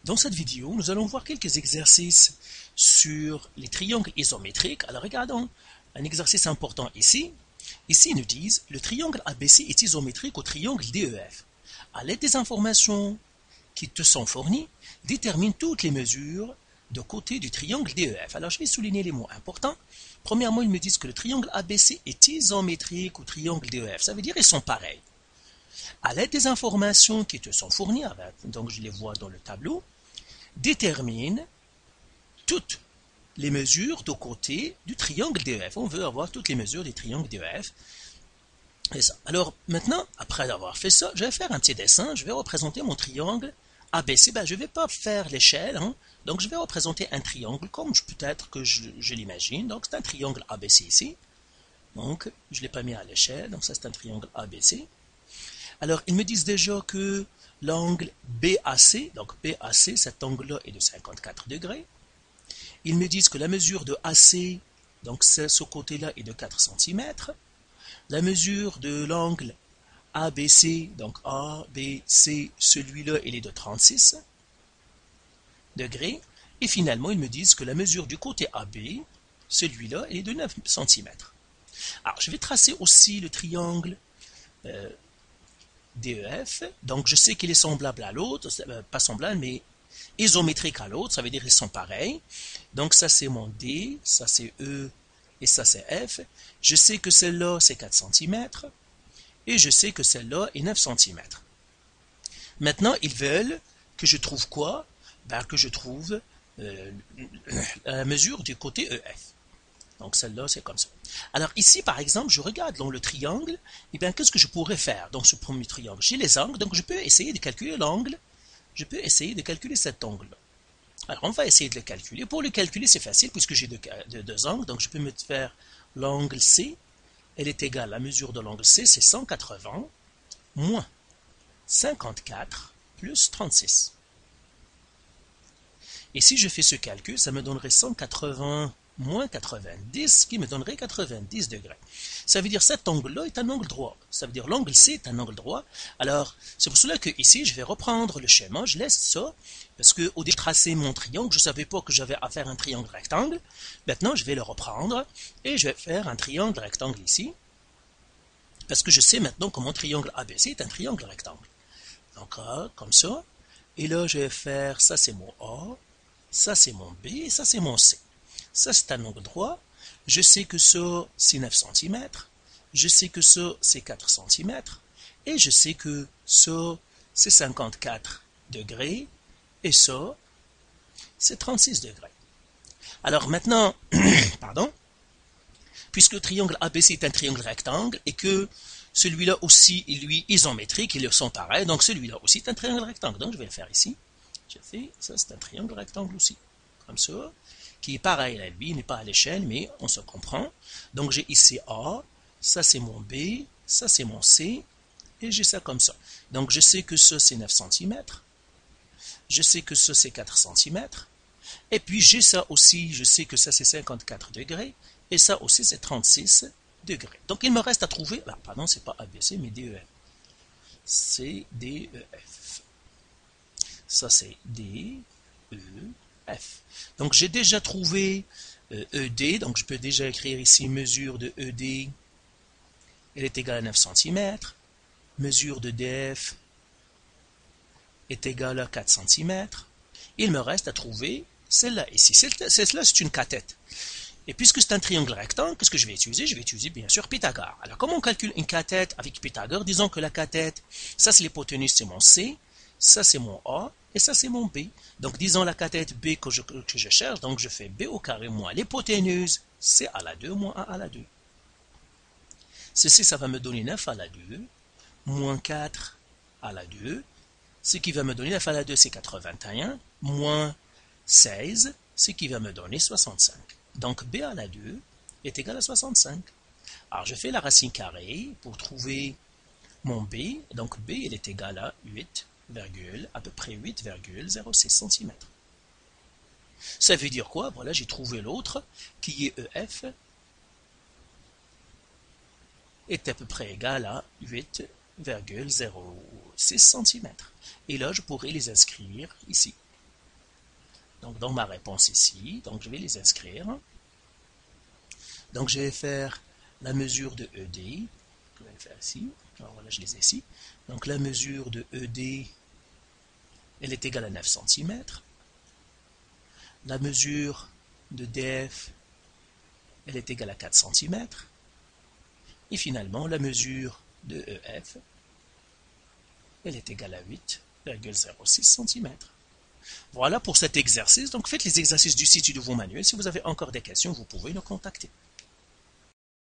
Dans cette vidéo, nous allons voir quelques exercices sur les triangles isométriques. Alors regardons un exercice important ici. Ici, ils nous disent le triangle ABC est isométrique au triangle DEF. À l'aide des informations qui te sont fournies, détermine toutes les mesures de côté du triangle DEF. Alors je vais souligner les mots importants. Premièrement, ils me disent que le triangle ABC est isométrique au triangle DEF. Ça veut dire qu'ils sont pareils. À l'aide des informations qui te sont fournies, donc je les vois dans le tableau, détermine toutes les mesures de côté du triangle DEF. On veut avoir toutes les mesures du triangle DEF. Et ça. Alors maintenant, après avoir fait ça, je vais faire un petit dessin. Je vais représenter mon triangle ABC. Je ne vais pas faire l'échelle, donc je vais représenter un triangle comme peut-être que je l'imagine. Donc c'est un triangle ABC ici. Donc je ne l'ai pas mis à l'échelle, donc ça c'est un triangle ABC. Alors ils me disent déjà que l'angle BAC, donc BAC, cet angle-là est de 54 degrés. Ils me disent que la mesure de AC, donc ce côté-là est de 4 cm. La mesure de l'angle ABC, donc ABC, celui-là, il est de 36 degrés. Et finalement, ils me disent que la mesure du côté AB, celui-là, il est de 9 cm. Alors, je vais tracer aussi le triangle DEF. Donc, je sais qu'il est semblable à l'autre, pas semblable, mais isométrique à l'autre, ça veut dire qu'ils sont pareils. Donc, ça, c'est mon D, ça, c'est E, et ça, c'est F. Je sais que celle-là, c'est 4 cm. Et je sais que celle-là est 9 cm. Maintenant, ils veulent que je trouve quoi? Que je trouve la mesure du côté EF. Donc celle-là, c'est comme ça. Alors ici, par exemple, je regarde dans le triangle, et bien qu'est-ce que je pourrais faire dans ce premier triangle? J'ai les angles, donc je peux essayer de calculer l'angle. Je peux essayer de calculer cet angle-là. Alors on va essayer de le calculer. Pour le calculer, c'est facile puisque j'ai deux angles, donc je peux me faire l'angle C. Elle est égale, la mesure de l'angle C, c'est 180 moins 54 plus 36. Et si je fais ce calcul, ça me donnerait 180 moins 90, qui me donnerait 90 degrés. Ça veut dire que cet angle-là est un angle droit. Ça veut dire l'angle C est un angle droit. Alors, c'est pour cela que ici, je vais reprendre le schéma. Je laisse ça, parce que au début, de tracer mon triangle, je ne savais pas que j'avais à faire un triangle rectangle. Maintenant, je vais le reprendre, et je vais faire un triangle rectangle ici. Parce que je sais maintenant que mon triangle ABC est un triangle rectangle. Donc, comme ça. Et là, je vais faire, ça c'est mon A, ça c'est mon B, et ça c'est mon C. Ça c'est un angle droit. Je sais que ça c'est 9 cm. Je sais que ça c'est 4 cm. Et je sais que ça c'est 54 degrés. Et ça c'est 36 degrés. Alors maintenant, pardon, puisque le triangle ABC est un triangle rectangle et que celui-là aussi est lui isométrique, ils sont pareils, donc celui-là aussi est un triangle rectangle. Donc je vais le faire ici. J'ai fait, ça c'est un triangle rectangle aussi, comme ça, qui est pareil à lui, il n'est pas à l'échelle, mais on se comprend. Donc j'ai ici A, ça c'est mon B, ça c'est mon C, et j'ai ça comme ça. Donc je sais que ça c'est 9 cm, je sais que ça c'est 4 cm, et puis j'ai ça aussi, je sais que ça c'est 54 degrés, et ça aussi c'est 36 degrés. Donc il me reste à trouver, pardon, c'est pas ABC, mais DEF. C'est DEF. Ça c'est D, E, F. Donc j'ai déjà trouvé ED, donc je peux déjà écrire ici mesure de ED, elle est égale à 9 cm, mesure de DF est égale à 4 cm. Il me reste à trouver celle-là ici. Celle-là c'est une cathète. Et puisque c'est un triangle rectangle, qu'est-ce que je vais utiliser? Je vais utiliser bien sûr Pythagore. Alors comment on calcule une cathète avec Pythagore? Disons que la cathète, ça c'est l'hypoténuse, c'est mon C, ça c'est mon A, et ça c'est mon B. Donc disons la cathète B que je cherche, donc je fais B au carré moins l'hypoténuse, C à la 2 moins A à la 2. Ceci, ça va me donner 9 à la 2, moins 4 à la 2, ce qui va me donner 9 à la 2 c'est 81, moins 16, ce qui va me donner 65. Donc B à la 2 est égal à 65. Alors je fais la racine carrée pour trouver mon B. Donc B il est égal à 8, à peu près 8,06 cm. Ça veut dire quoi? Voilà, j'ai trouvé l'autre qui est EF est à peu près égal à 8,06 cm. Et là je pourrais les inscrire ici. Donc dans ma réponse ici, donc je vais les inscrire. Donc je vais faire la mesure de ED, je vais le faire ici, alors voilà je les ai ici. Donc la mesure de ED, elle est égale à 9 cm. La mesure de DF, elle est égale à 4 cm. Et finalement la mesure de EF, elle est égale à 8,06 cm. Voilà pour cet exercice. Donc faites les exercices du site et de vos manuels. Si vous avez encore des questions, vous pouvez nous contacter.